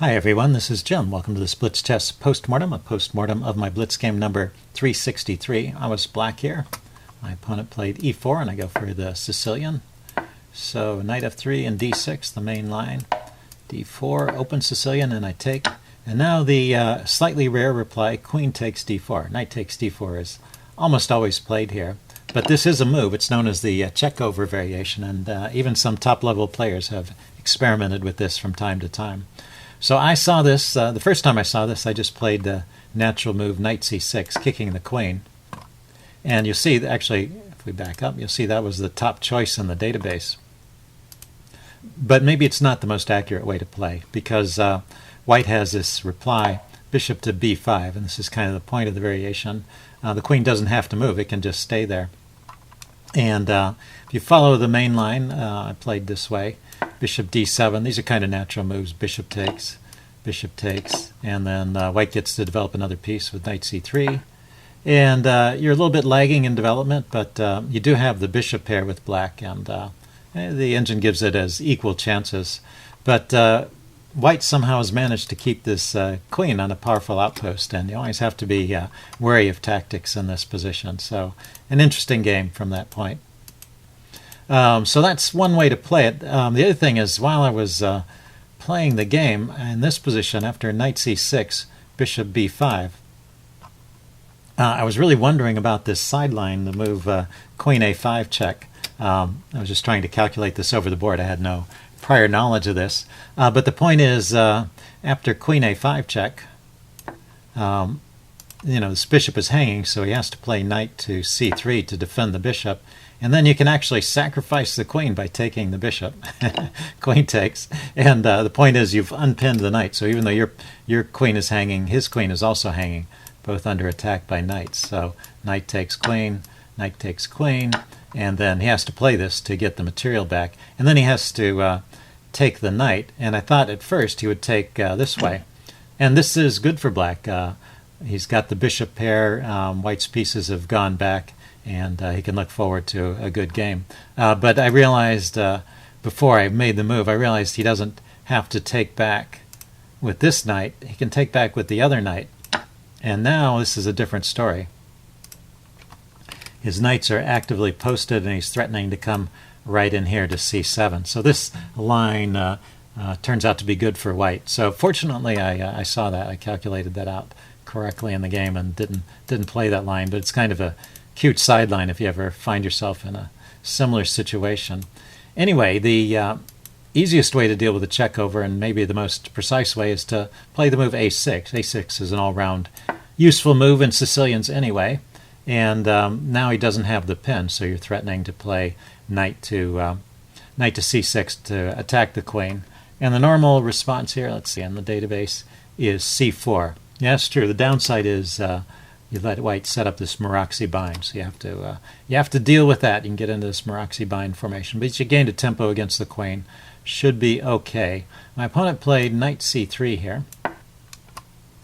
Hi everyone, this is Jim. Welcome to this Blitz test postmortem, a postmortem of my Blitz game number 363. I was black here. My opponent played e4 and I go for the Sicilian. So knight f3 and d6, the main line. d4, open Sicilian, and I take. And now the slightly rare reply, queen takes d4. Knight takes d4 is almost always played here. But this is a move. It's known as the Chekhover variation, and even some top-level players have experimented with this from time to time. So I saw this, the first time I saw this, I just played the natural move knight c6, kicking the queen. And you'll see, actually, if we back up, you'll see that was the top choice in the database. But maybe it's not the most accurate way to play, because white has this reply, bishop to b5, and this is kind of the point of the variation. The queen doesn't have to move, it can just stay there. And if you follow the main line, I played this way. Bishop d7, these are kind of natural moves. Bishop takes, and then white gets to develop another piece with knight c3. And you're a little bit lagging in development, but you do have the bishop pair with black, and the engine gives it as equal chances. But white somehow has managed to keep this queen on a powerful outpost, and you always have to be wary of tactics in this position. So an interesting game from that point. So that's one way to play it. The other thing is, while I was playing the game in this position after knight c6, bishop b5, I was really wondering about this sideline, the move queen a5 check. I was just trying to calculate this over the board. I had no prior knowledge of this. But the point is, after queen a5 check, this bishop is hanging, so he has to play knight to c3 to defend the bishop. And then you can actually sacrifice the queen by taking the bishop. Queen takes. And the point is, you've unpinned the knight. So even though your queen is hanging, his queen is also hanging, both under attack by knights. So knight takes queen, and then he has to play this to get the material back. And then he has to take the knight. And I thought at first he would take this way. And this is good for black. He's got the bishop pair. White's pieces have gone back, and he can look forward to a good game. But I realized before I made the move, I realized he doesn't have to take back with this knight. He can take back with the other knight. And now this is a different story. His knights are actively posted, and he's threatening to come right in here to c7. So this line turns out to be good for white. So fortunately, I saw that. I calculated that out correctly in the game and didn't play that line. But it's kind of a cute sideline if you ever find yourself in a similar situation. Anyway, the easiest way to deal with the Chekhover, and maybe the most precise way, is to play the move a6. a6 is an all-round useful move in Sicilians anyway. And now he doesn't have the pin, so you're threatening to play knight to c6 to attack the queen. And the normal response here, let's see, in the database, is c4. Yeah, that's true. The downside is you let white set up this Maroczy bind, so you have to deal with that. You can get into this Maroczy bind formation, but you gained a tempo against the queen. Should be okay. My opponent played knight c3 here,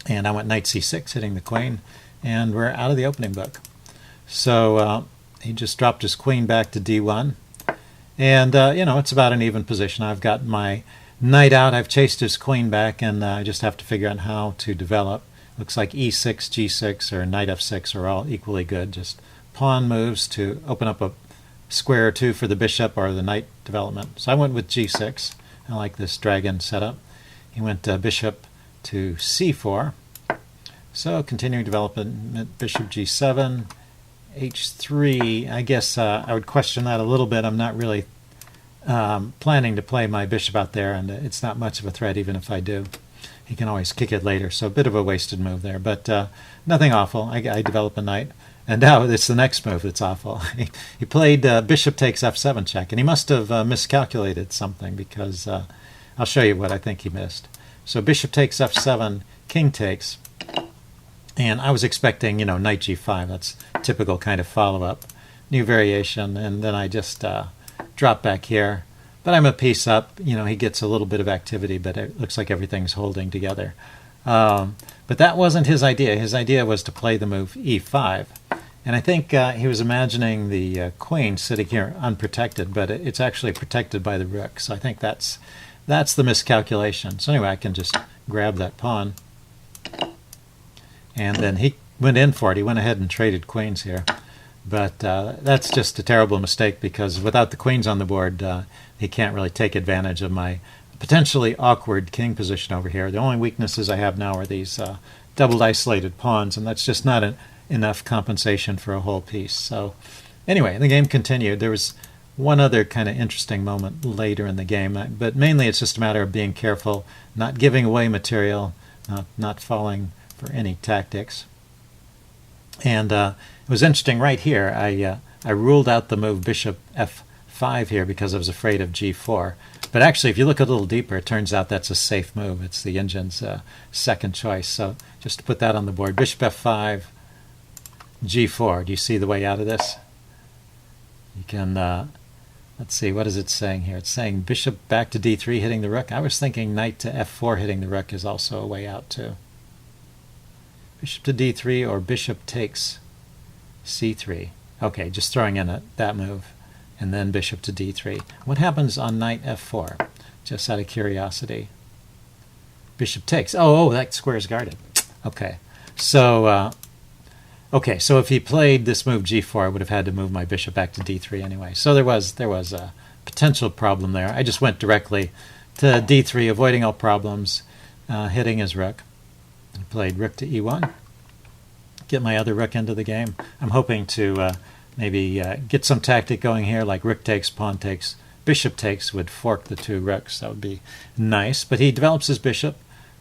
and I went knight c6, hitting the queen, and we're out of the opening book. So he just dropped his queen back to d1, and it's about an even position. I've got my knight out, I've chased his queen back, and I just have to figure out how to develop. Looks like e6, g6, or knight f6 are all equally good. Just pawn moves to open up a square or two for the bishop or the knight development. So I went with g6. I like this dragon setup. He went bishop to c4. So continuing development, bishop g7, h3. I guess I would question that a little bit. I'm not really planning to play my bishop out there, and it's not much of a threat even if I do. He can always kick it later, so a bit of a wasted move there, but nothing awful. I develop a knight, and now it's the next move that's awful. He played bishop takes f7 check, and he must have miscalculated something, because I'll show you what I think he missed. So bishop takes f7, king takes, and I was expecting, knight g5. That's typical kind of follow-up, new variation, and then I just drop back here. But I'm a piece up. He gets a little bit of activity, but it looks like everything's holding together. But that wasn't his idea. His idea was to play the move e5. And I think he was imagining the queen sitting here unprotected, but it's actually protected by the rook. So I think that's the miscalculation. So anyway, I can just grab that pawn. And then he went in for it. He went ahead and traded queens here. But that's just a terrible mistake, because without the queens on the board, he can't really take advantage of my potentially awkward king position over here. The only weaknesses I have now are these doubled isolated pawns, and that's just not enough compensation for a whole piece. So anyway, the game continued. There was one other kind of interesting moment later in the game, but mainly it's just a matter of being careful, not giving away material, not falling for any tactics. And it was interesting right here. I ruled out the move bishop f5 here because I was afraid of g4. But actually, if you look a little deeper, it turns out that's a safe move. It's the engine's second choice. So just to put that on the board, bishop f5, g4. Do you see the way out of this? You can, let's see, what is it saying here? It's saying bishop back to d3 hitting the rook. I was thinking knight to f4 hitting the rook is also a way out too. Bishop to d3 or bishop takes c3. Okay, just throwing in that move. And then bishop to d3. What happens on knight f4? Just out of curiosity. Bishop takes. Oh, that square is guarded. Okay. So if he played this move g4, I would have had to move my bishop back to d3 anyway. So there was a potential problem there. I just went directly to d3, avoiding all problems, hitting his rook. I played rook to e1. Get my other rook into the game. I'm hoping to maybe get some tactic going here, like rook takes, pawn takes, bishop takes would fork the two rooks. That would be nice. But he develops his bishop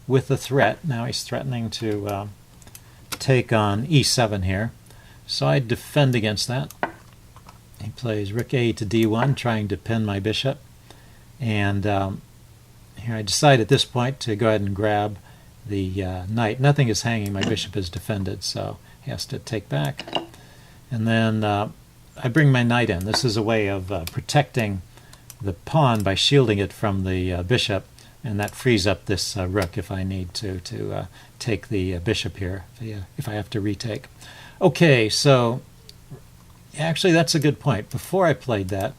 with a threat. Now he's threatening to take on e7 here. So I defend against that. He plays rook a to d1, trying to pin my bishop. And here I decide at this point to go ahead and grab the knight. Nothing is hanging. My bishop is defended, so he has to take back. And then I bring my knight in. This is a way of protecting the pawn by shielding it from the bishop, and that frees up this rook if I need to take the bishop here, if I have to retake. Okay, so actually that's a good point. Before I played that,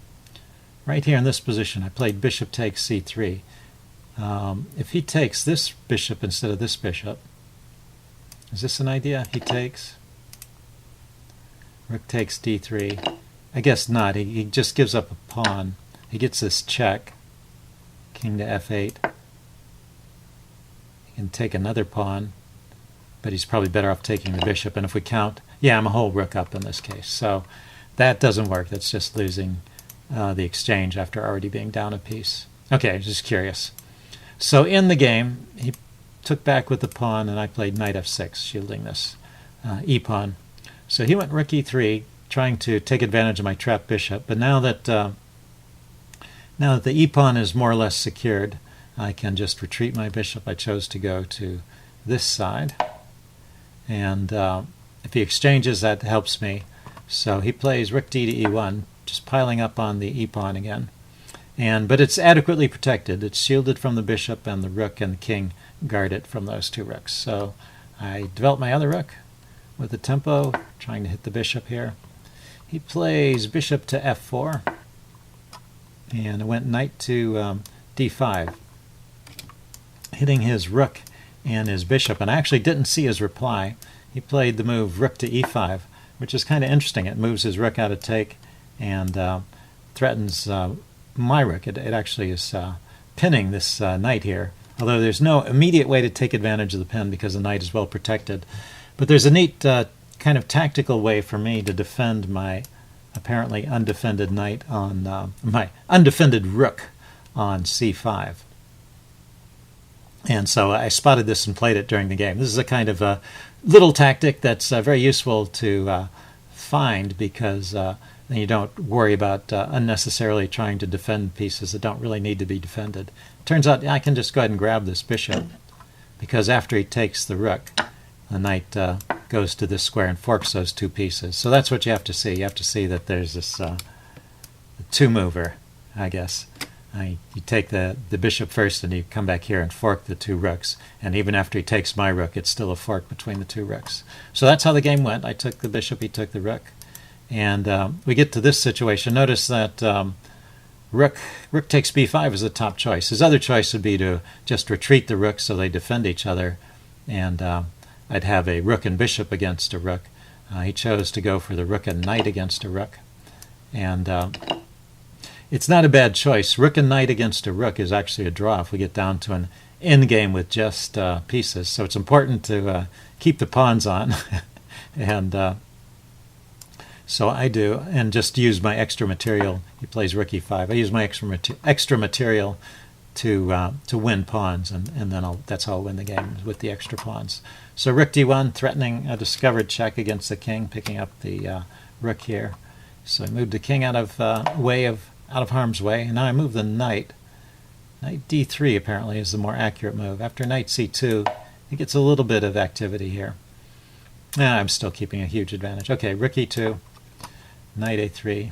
right here in this position, I played bishop takes c3. If he takes this bishop instead of this bishop, is this an idea? He takes, rook takes d3. I guess not. He just gives up a pawn. He gets this check, king to f8. He can take another pawn, but he's probably better off taking the bishop. And if we count, yeah, I'm a whole rook up in this case. So that doesn't work. That's just losing the exchange after already being down a piece. Okay, just curious. So in the game, he took back with the pawn, and I played knight f6, shielding this e-pawn. So he went rook e3, trying to take advantage of my trapped bishop. But now that the e-pawn is more or less secured, I can just retreat my bishop. I chose to go to this side. And if he exchanges, that helps me. So he plays rook d to e1, just piling up on the e-pawn again. But it's adequately protected. It's shielded from the bishop, and the rook and the king guard it from those two rooks. So I develop my other rook with the tempo, trying to hit the bishop here. He plays bishop to f4, and it went knight to d5, hitting his rook and his bishop. And I actually didn't see his reply. He played the move rook to e5, which is kind of interesting. It moves his rook out of take and threatens my rook. It actually is pinning this knight here, although there's no immediate way to take advantage of the pin because the knight is well protected. But there's a neat kind of tactical way for me to defend my apparently undefended knight on my undefended rook on c5. And so I spotted this and played it during the game. This is a kind of a little tactic that's very useful to find, because then you don't worry about unnecessarily trying to defend pieces that don't really need to be defended. Turns out I can just go ahead and grab this bishop, because after he takes the rook, the knight goes to this square and forks those two pieces. So that's what you have to see. You have to see that there's this two-mover, I guess. You take the bishop first, and you come back here and fork the two rooks. And even after he takes my rook, it's still a fork between the two rooks. So that's how the game went. I took the bishop, he took the rook. And we get to this situation. Notice that rook takes b5 is the top choice. His other choice would be to just retreat the rooks so they defend each other, and I'd have a rook and bishop against a rook. He chose to go for the rook and knight against a rook, and it's not a bad choice. Rook and knight against a rook is actually a draw if we get down to an endgame with just pieces. So it's important to keep the pawns on, and so I do, and just use my extra material. He plays rook e5. I use my extra material to win pawns, and then that's how I'll win the game, with the extra pawns. So rook d1, threatening a discovered check against the king, picking up the rook here. So I moved the king out of harm's way, and now I move the knight. Knight d3 apparently is the more accurate move. After knight c2, it gets a little bit of activity here. I'm still keeping a huge advantage. Okay, rook e2, knight a3,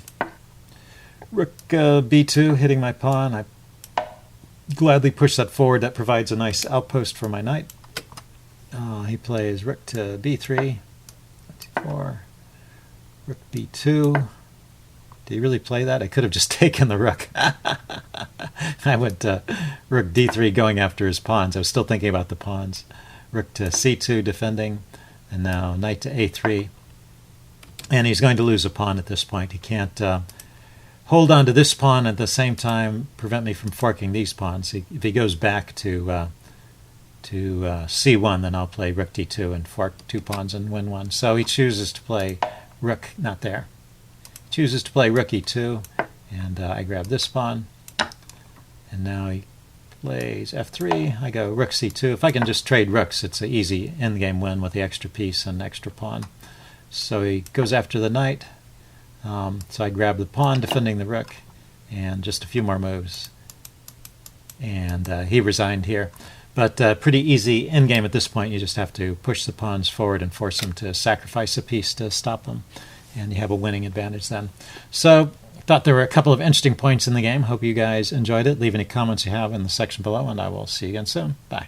rook b2, hitting my pawn. I gladly push that forward. That provides a nice outpost for my knight. He plays rook to b3, d4, rook b2. Did he really play that? I could have just taken the rook. I went rook d3 going after his pawns. I was still thinking about the pawns. Rook to c2 defending, and now knight to a3. And he's going to lose a pawn at this point. He can't hold on to this pawn at the same time prevent me from forking these pawns. If he goes back to c1, then I'll play rook d2 and fork 2 pawns and win 1. So he chooses to play rook, not there. Chooses to play rook e2, and I grab this pawn, and now he plays f3. I go rook c2. If I can just trade rooks, it's an easy endgame win with the extra piece and extra pawn. So he goes after the knight, so I grab the pawn defending the rook, and just a few more moves, and he resigned here. But pretty easy endgame at this point. You just have to push the pawns forward and force them to sacrifice a piece to stop them, and you have a winning advantage then. So I thought there were a couple of interesting points in the game. Hope you guys enjoyed it. Leave any comments you have in the section below, and I will see you again soon. Bye.